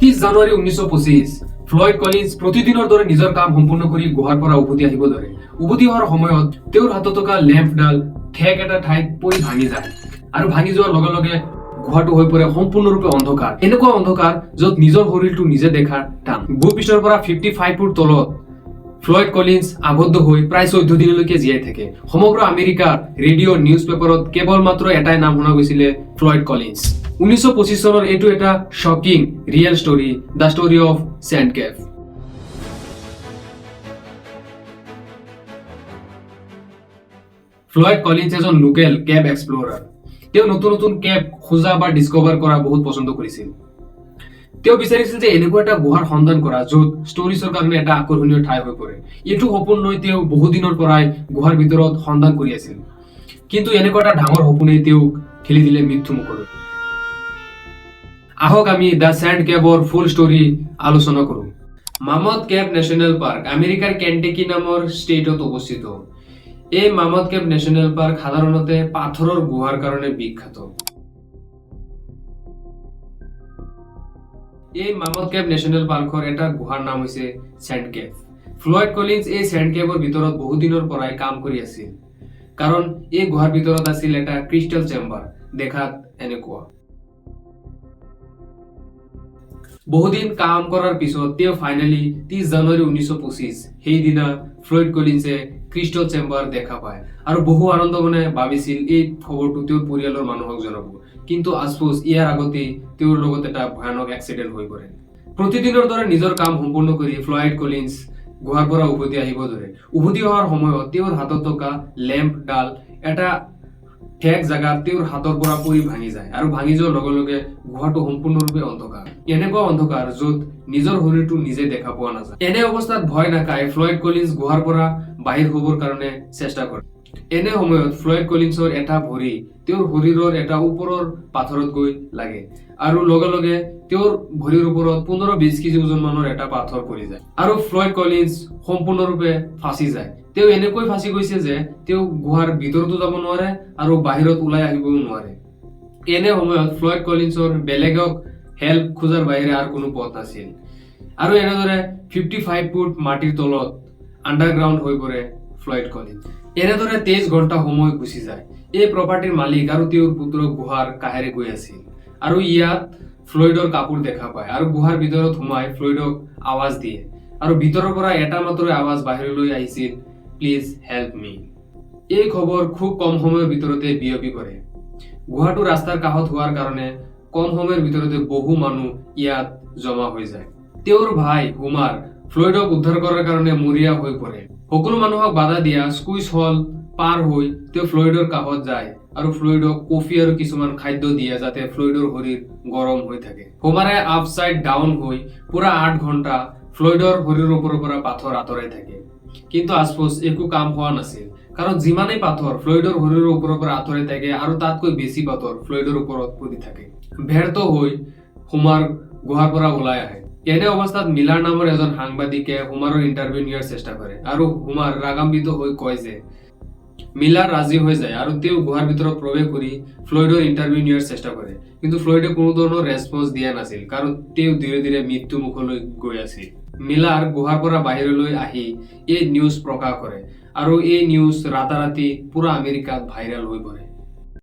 30 জানুৱাৰী 1925 Floyd Collins প্ৰতিদিনৰ দৰে নিজৰ কাম সম্পূৰ্ণ কৰি গুহাৰ পৰা উভতি আহিব ধৰে। উভতি অহাৰ সময়ত তেওঁৰ হাতত থকা লেম্পডাল ঠেক এটা ঠাইত পৰি ভাঙি যায় আৰু ভাঙি যোৱাৰ লগে লগে গুহাটো হৈ পৰে সম্পূৰ্ণৰূপে অন্ধকাৰ। এনেকুৱা অন্ধকাৰ য'ত নিজৰ শৰীৰটো নিজে দেখাৰ টান। ভূপৃষ্ঠৰ পৰা 55 ফুট তলত ফ্লয়েড কলিন্স আবদ্ধ হৈ প্ৰায় 14 দিনলৈকে জীয়াই থাকে। সমগ্ৰ আমেৰিকাৰ ৰেডিঅ' নিউজ পেপাৰত কেৱল মাত্ৰ এটাই নাম শুনা গৈছিলে, ফ্লয়েড কলিন্স। 1925 চনৰ এইটো এটা shocking real story, the story of sand cave. Floyd Collins এজন লোকেল কেভ এক্সপ্ল'ৰাৰ। তেওঁ নতুন নতুন কেভ খোজা বা ডিস্কভাৰ কৰা বহুত পছন্দ কৰিছিল। তেওঁ বিচাৰিছিল যে এনেকুৱা এটা গুহাৰ সন্ধান কৰা য'ত ষ্টৰিজৰ কাৰণে এটা আকৰ্ষণীয় ঠাই হৈ পৰে। এইটো সপোন লৈ তেওঁ বহুদিনৰ পৰাই গুহাৰ ভিতৰত সন্ধান কৰি আছিল, কিন্তু এনেকুৱা এটা ডাঙৰ সপোনে তেওঁক ঠেলি দিলে মৃত্যু মুখলৈ। আহক আমি দ্য চেণ্ড কেভৰ ফুল ষ্টৰী আলোচনা কৰোঁ। মামথ কেভ নেশ্যনেল পাৰ্ক আমেৰিকাৰ কেণ্টেকি নামৰ ষ্টেটত অৱস্থিত। এই মামথ কেভ নেশ্যনেল পাৰ্ক সাধাৰণতে পাথৰৰ গুহাৰ কাৰণে বিখ্যাত। এই মামথ কেভ নেশ্যনেল পাৰ্কৰ এটা গুহাৰ নাম হৈছে চেণ্ড কেভ। ফ্লয়েড কলিন্স এই চেণ্ড কেভৰ ভিতৰত বহুদিনৰ পৰাই কাম কৰি আছিল, কাৰণ এই গুহাৰ ভিতৰত আছিল এটা ক্ৰিষ্টেল চেম্বাৰ, দেখাত এনেকুৱা। বহুদিন কাম কৰাৰ পিছত তেওঁ ফাইনেলি 30 জানুৱাৰী 1925 সেইদিনা ফ্লয়েড কলিন্সে ক্ৰিষ্টেল চেম্বাৰ দেখা পায় আৰু বহু আনন্দ মনে ভাবিছিল এই খবৰটো তেওঁৰ পৰিয়ালৰ মানুহক জনাব। কিন্তু আফচোচ ইয়াৰ আগতেই তেওঁৰ লগত এটা ভয়ানক এক্সিডেণ্ট হৈ পৰে। প্ৰতিদিনৰ দৰে নিজৰ কাম সম্পূৰ্ণ কৰি ফ্লয়েড কলিন্স গুহাৰ পৰা উভতি আহিব ধৰে। উভতি অহাৰ সময়ত তেওঁৰ হাতত থকা লেম্পডাল এটা ঠেক জাগাত তেওঁৰ হাতৰ পৰা পৰি ভাঙি যায় আৰু ভাঙি যোৱাৰ লগে লগে গুহাটো সম্পূৰ্ণৰূপে অন্ধকাৰ। এনেকুৱা অন্ধকাৰ য'ত নিজৰ শৰীৰটো নিজে দেখা পোৱা নাযায়। এনে অৱস্থাত ভয় নাখাই ফ্লয়েড কলিন্স গুহাৰ পৰা বাহিৰ হ'বৰ কাৰণে চেষ্টা কৰে। এনে সময়ত ফ্লয়েড কলিন্সৰ এটা ভৰি তেওঁৰ শৰীৰৰ এটা ওপৰৰ পাথৰত গৈ লাগে আৰু লগে লগে তেওঁৰ ভৰিৰ ওপৰত 15-20 কেজি ওজন মানৰ এটা পাথৰ পৰি যায় আৰু ফ্লয়েড কলিন্স সম্পূৰ্ণৰূপে ফাঁচি যায়। তেওঁ এনেকৈ ফাঁচি গৈছে যে তেওঁ গুহাৰ ভিতৰতো যাব নোৱাৰে আৰু বাহিৰত ওলাই আহিবও নোৱাৰে। এনে সময়ত ফ্লয়েড কলিন্সৰ বেলেগক হেল্প খোজাৰ বাহিৰে আৰু কোনো পথ নাছিল আৰু এনেদৰে 55 ফুট মাটিৰ তলত আণ্ডাৰগ্ৰাউণ্ড হৈ পৰে ফ্লয়েড কলিন্স। এনেদৰে 23 ঘণ্টা সময় গুচি যায়। এই প্ৰপাৰ্টিৰ মালিক আৰু তেওঁৰ পুত্ৰ গুহাৰ কাষেৰে গৈ আছিল আৰু ইয়াত ফ্লয়েডৰ কাপোৰ দেখা পায় আৰু গুহাৰ ভিতৰত সোমাই ফ্লয়েডক আৱাজ দিয়ে আৰু ভিতৰৰ পৰা এটা মাত্ৰ আৱাজ বাহিৰলৈ আহিছিল, প্লিজ হেল্প মি। এই খবৰ খুব কম সময়ৰ ভিতৰতে বিয়পি পৰে। গুহাটো ৰাস্তাৰ কাষত হোৱাৰ কাৰণে কম সময়ৰ ভিতৰতে বহু মানুহ ইয়াত জমা হৈ যায়। তেওঁৰ ভাই হুমাৰ ফ্লয়েডক উদ্ধাৰ কৰাৰ কাৰণে মৰিয়া হৈ পৰে। সকলো মানুহক বাধা দিয়া স্কুইজ হল পাৰ হৈ তেওঁ ফ্লয়েডৰ কাষত যায় আৰু ফ্লয়েডক কফি আৰু কিছুমান খাদ্য দিয়ে যাতে ফ্লয়েডৰ শৰীৰ গৰম হৈ থাকে। হুমাৰে আপসাইড ডাউন হৈ পুৰা 8 ঘণ্টা ফ্লয়েডৰ শৰীৰৰ ওপৰৰ পৰা পাথৰ আঁতৰাই থাকে, কিন্তু আফচোচ একো কাম হোৱা নাছিল, কাৰণ যিমানেই পাথৰ ফ্লয়েডৰ শৰীৰৰ ওপৰৰ পৰা আঁতৰাই থাকে আৰু তাতকৈ বেছি পাথৰ ফ্লয়েডৰ ওপৰত পৰি থাকে। ব্যৰ্থ হৈ হুমাৰ গুহাৰ পৰা ওলাই আহে। এনে অৱস্থাত মিলাৰ নামৰ এজন সাংবাদিকে হুমাৰৰ ইণ্টাৰভিউ নিয়াৰ চেষ্টা কৰে আৰু হুমাৰ ৰাগাম্বিত হৈ কয় যে মিলাৰ ৰাজি হৈ যায় আৰু তেওঁ গুহাৰ ভিতৰত প্ৰৱেশ কৰি ফ্লয়েডৰ ইণ্টাৰভিউ নিয়াৰ চেষ্টা কৰে, কিন্তু ফ্লয়েডে কোনো ধৰণৰ ৰেছপন্স দিয়া নাছিল, কাৰণ তেওঁ ধীৰে ধীৰে মৃত্যু মুখলৈ গৈ আছিল। মিলাৰ গুহাৰ পৰা বাহিৰলৈ আহি এই নিউজ প্ৰকাশ কৰে আৰু এই নিউজ ৰাতাৰাতি পুৰা আমেৰিকাত ভাইৰেল হৈ পৰে।